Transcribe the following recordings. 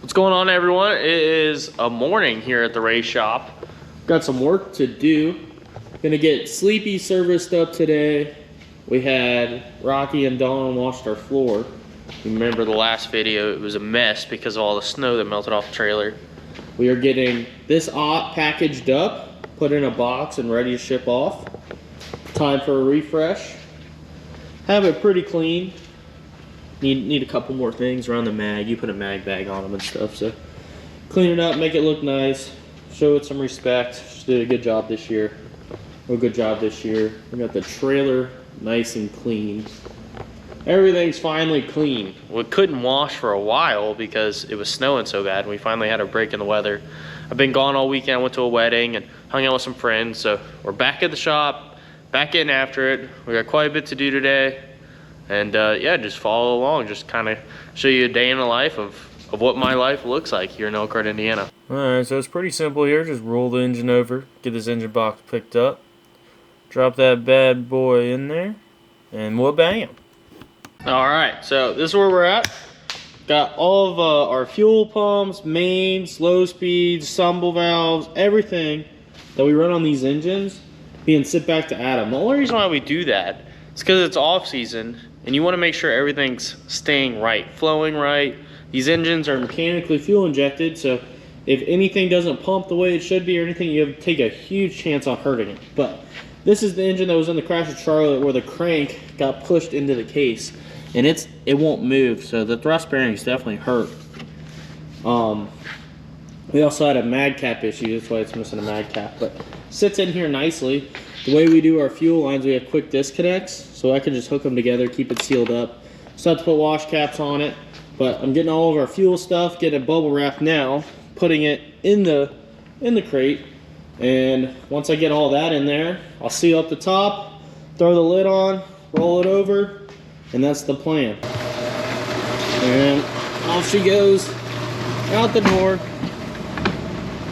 What's going on, everyone? It is a morning here at the race shop. Got some work to do. Gonna get Sleepy serviced up today. We had Rocky and Dawn washed our floor. You remember the last video, it was a mess because of all the snow that melted off the trailer. We are getting this packaged up, put in a box and ready to ship off. Time for a refresh. Have it pretty clean. Need a couple more things around the mag. You put a mag bag on them and stuff, so clean it up, make it look nice, show it some respect. Just did a good job this year. We got the trailer nice and clean. Everything's finally clean. We couldn't wash for a while because it was snowing so bad, and we finally had a break in the weather. I've been gone all weekend. I went to a wedding and hung out with some friends, so we're back at the shop, back in after it. We got quite a bit to do today. And yeah, just follow along, just kind of show you a day in the life of what my life looks like here in Elkhart, Indiana. Alright, so it's pretty simple here. Just roll the engine over, get this engine box picked up, drop that bad boy in there, and we'll bang him. Alright, so this is where we're at. Got all of our fuel pumps, mains, low speeds, sumble valves, everything that we run on these engines being sent back to Adam. The only reason why we do that is because it's off season and you want to make sure everything's staying right, flowing right. These engines are mechanically fuel injected, so if anything doesn't pump the way it should be or anything, you have to take a huge chance on hurting it. But this is the engine that was in the crash of Charlotte where the crank got pushed into the case and it won't move, so the thrust bearings definitely hurt. We also had a mag cap issue, that's why it's missing a mag cap, but sits in here nicely. The way we do our fuel lines, we have quick disconnects, so I can just hook them together, keep it sealed up. Still have to put wash caps on it, but I'm getting all of our fuel stuff, getting it bubble wrapped now, putting it in the crate, and once I get all that in there, I'll seal up the top, throw the lid on, roll it over, and that's the plan. And off she goes out the door,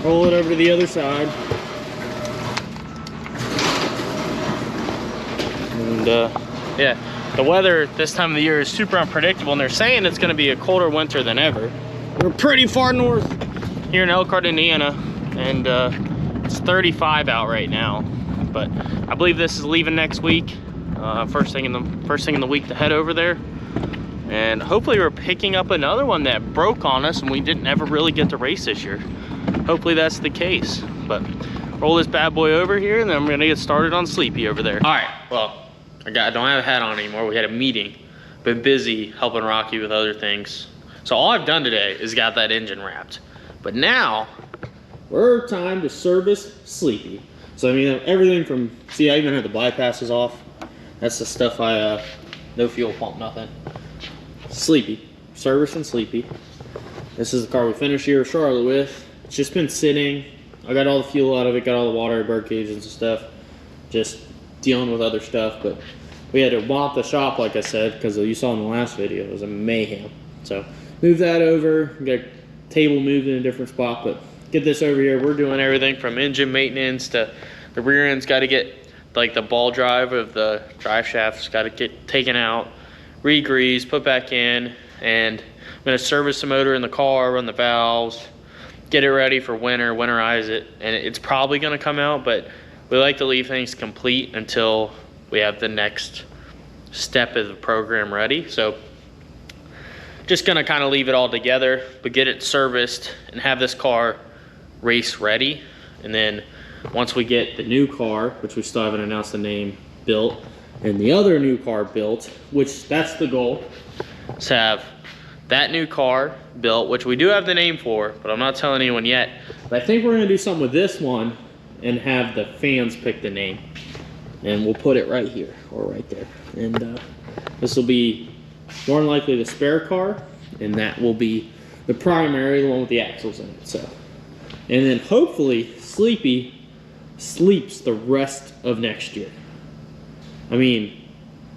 roll it over to the other side. And yeah, the weather this time of the year is super unpredictable, and they're saying it's going to be a colder winter than ever. We're pretty far north here in Elkhart, Indiana, and it's 35 out right now. But I believe this is leaving next week. First thing in the week to head over there, and hopefully we're picking up another one that broke on us and we didn't ever really get to race this year. Hopefully that's the case. But roll this bad boy over here, and then I'm gonna get started on Sleepy over there. All right, well. I don't have a hat on anymore. We had a meeting. Been busy helping Rocky with other things. So all I've done today is got that engine wrapped. But now, we're time to service Sleepy. So I mean, everything from, see, I even had the bypasses off. That's the stuff no fuel pump, nothing. Sleepy, servicing Sleepy. This is the car we finished here at Charlotte with. It's just been sitting. I got all the fuel out of it, got all the water, bird cages and stuff. Just dealing with other stuff, but we had to mop the shop, like I said, because you saw in the last video, it was a mayhem. So move that over, got a table moved in a different spot, but get this over here. We're doing everything from engine maintenance to the rear end's got to get, like the ball drive of the drive shaft's got to get taken out, re-greased, put back in, and I'm going to service the motor in the car, run the valves, get it ready for winter, winterize it, and it's probably going to come out, but we like to leave things complete until we have the next step of the program ready. So just gonna kind of leave it all together, but get it serviced and have this car race ready. And then once we get the new car, which we still haven't announced the name, built, and the other new car built, which that's the goal, is to have that new car built, which we do have the name for, but I'm not telling anyone yet. But I think we're gonna do something with this one and have the fans pick the name, and we'll put it right here or right there, and this will be more than likely the spare car, and that will be the primary, the one with the axles in it. So, and then hopefully Sleepy sleeps the rest of next year. I mean,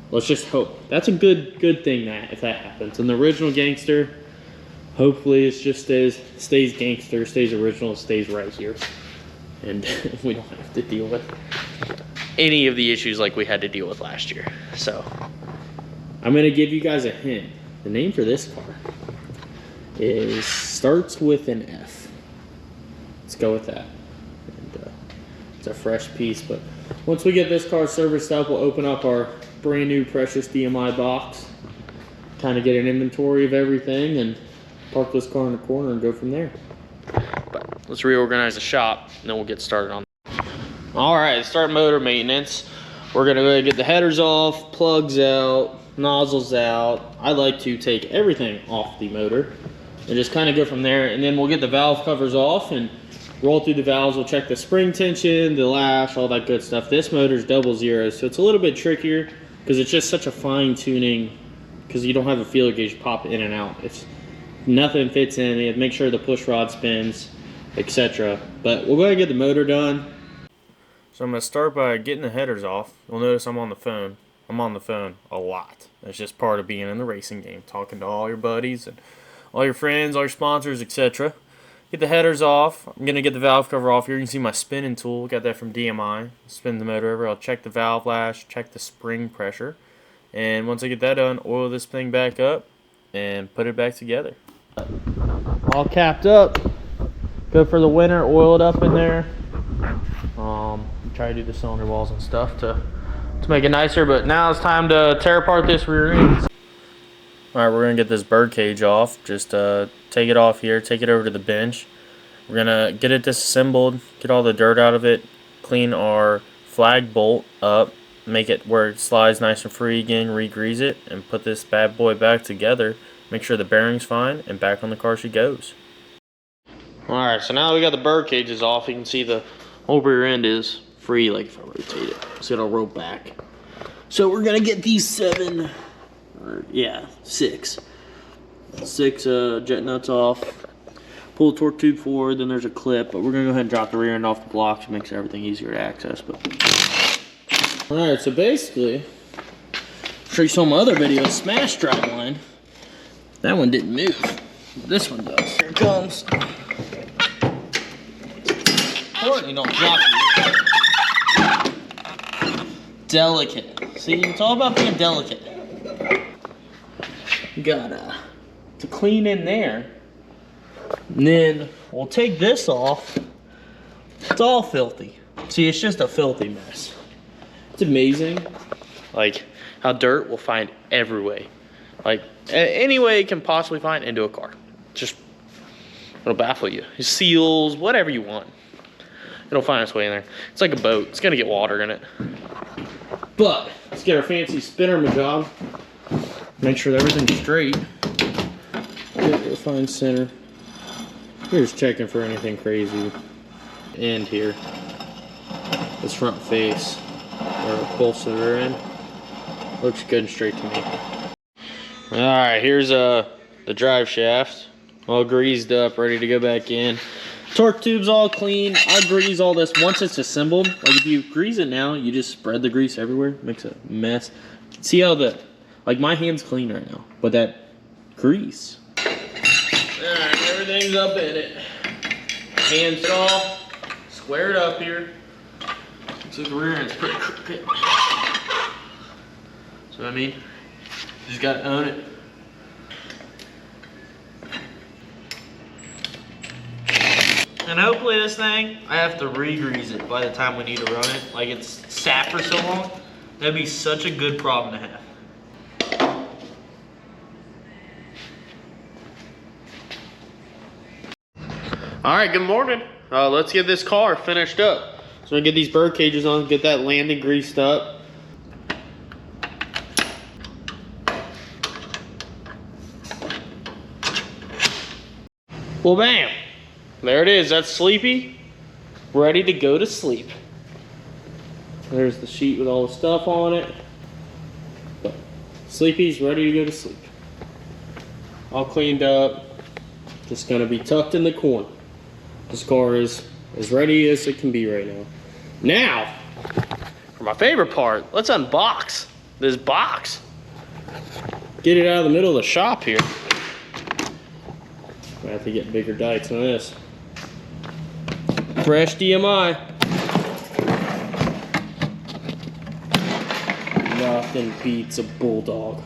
let's just hope. That's a good thing that if that happens. And the original gangster, hopefully it just stays gangster, stays original, stays right here. And we don't have to deal with any of the issues like we had to deal with last year. So I'm gonna give you guys a hint. The name for this car starts with an F. Let's go with that. And, it's a fresh piece, but once we get this car serviced up, we'll open up our brand new precious DMI box, kind of get an inventory of everything, and park this car in the corner and go from there. But let's reorganize the shop, and then we'll get started on that. All right, start motor maintenance. We're gonna go get the headers off, plugs out, nozzles out. I like to take everything off the motor and just kind of go from there, and then we'll get the valve covers off and roll through the valves. We'll check the spring tension, the lash, all that good stuff. This motor's 00, so it's a little bit trickier because it's just such a fine tuning, because you don't have a feeler gauge pop in and out. It's nothing fits in. You have to make sure the push rod spins, etc. But we'll go ahead and get the motor done. So I'm going to start by getting the headers off. You'll notice I'm on the phone. I'm on the phone a lot. That's just part of being in the racing game, talking to all your buddies and all your friends, all your sponsors, etc. Get the headers off. I'm going to get the valve cover off here. You can see my spinning tool. Got that from DMI. Spin the motor over. I'll check the valve lash, check the spring pressure. And once I get that done, oil this thing back up and put it back together. All capped up. Go for the winter, oil it up in there. Try to do the cylinder walls and stuff to make it nicer, but now it's time to tear apart this rear end. Alright, we're going to get this bird cage off. Just take it off here, take it over to the bench. We're going to get it disassembled, get all the dirt out of it, clean our flag bolt up, make it where it slides nice and free again, re-grease it, and put this bad boy back together. Make sure the bearing's fine, and back on the car she goes. Alright, so now we got the bird cages off. You can see the whole rear end is free, like if I rotate it. So it'll roll back. So we're gonna get these six jet nuts off. Pull the torque tube forward, then there's a clip, but we're gonna go ahead and drop the rear end off the blocks. It makes everything easier to access. But alright, so basically, show you some other videos. Smash drive line. That one didn't move. This one does. Here it comes. Importantly, don't block you. Delicate. See, it's all about being delicate. You gotta to clean in there. And then we'll take this off. It's all filthy. See, it's just a filthy mess. It's amazing, like how dirt will find every way, like any way it can possibly find into a car. Just it'll baffle you. Seals, whatever you want, it'll find its way in there. It's like a boat. It's gonna get water in it. But let's get our fancy spinner job. Make sure that everything's straight. Get the fine center. Here's checking for anything crazy. And here, this front face, or both of the rear end, looks good and straight to me. All right, here's the drive shaft, all greased up, ready to go back in. Torque tube's all clean. I grease all this once it's assembled. Like if you grease it now, you just spread the grease everywhere, makes a mess. See how like my hand's clean right now, but that grease. All right, everything's up in it. Hands it all squared up here. So the rear end's pretty crooked. So I mean, you just gotta own it. And hopefully this thing, I have to re-grease it by the time we need to run it. Like it's sat for so long, that'd be such a good problem to have. All right, good morning. Let's get this car finished up. So I'm gonna get these bird cages on, get that landing greased up. Well, bam. There it is. That's Sleepy, ready to go to sleep. There's the sheet with all the stuff on it. But Sleepy's ready to go to sleep. All cleaned up. Just gonna be tucked in the corner. This car is as ready as it can be right now. Now, for my favorite part, let's unbox this box. Get it out of the middle of the shop here. I have to get bigger dikes on this. Fresh DMI. Nothing beats a bulldog.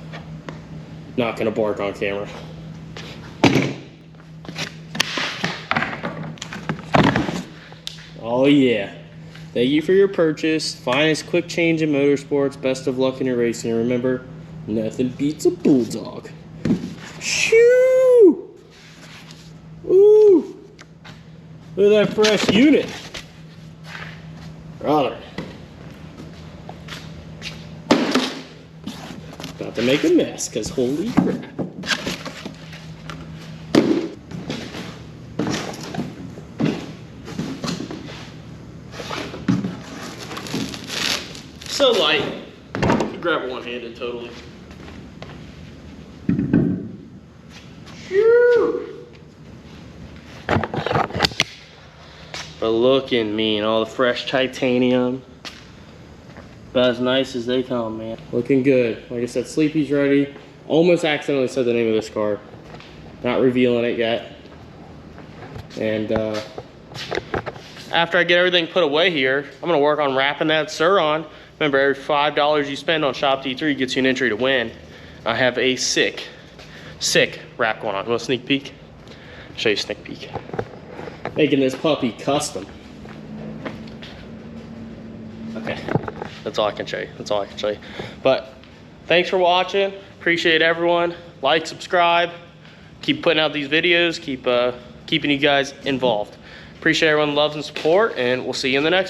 Not gonna bark on camera. Oh yeah. Thank you for your purchase. Finest quick change in motorsports. Best of luck in your racing. And remember, nothing beats a bulldog. Shoo! Ooh! Look at that fresh unit. Brother. About to make a mess, because holy crap. So light. You grab it one-handed totally. Phew. But looking mean, all the fresh titanium. About as nice as they come, man. Looking good. Like I said, Sleepy's ready. Almost accidentally said the name of this car. Not revealing it yet. And after I get everything put away here, I'm gonna work on wrapping that Sur on. Remember, every $5 you spend on Shop D3 gets you an entry to win. I have a sick wrap going on. You want a sneak peek? Show you a sneak peek. Making this puppy custom. Okay, that's all I can show you. That's all I can show you. But thanks for watching. Appreciate everyone. Like, subscribe. Keep putting out these videos. Keep keeping you guys involved. Appreciate everyone's love and support, and we'll see you in the next one.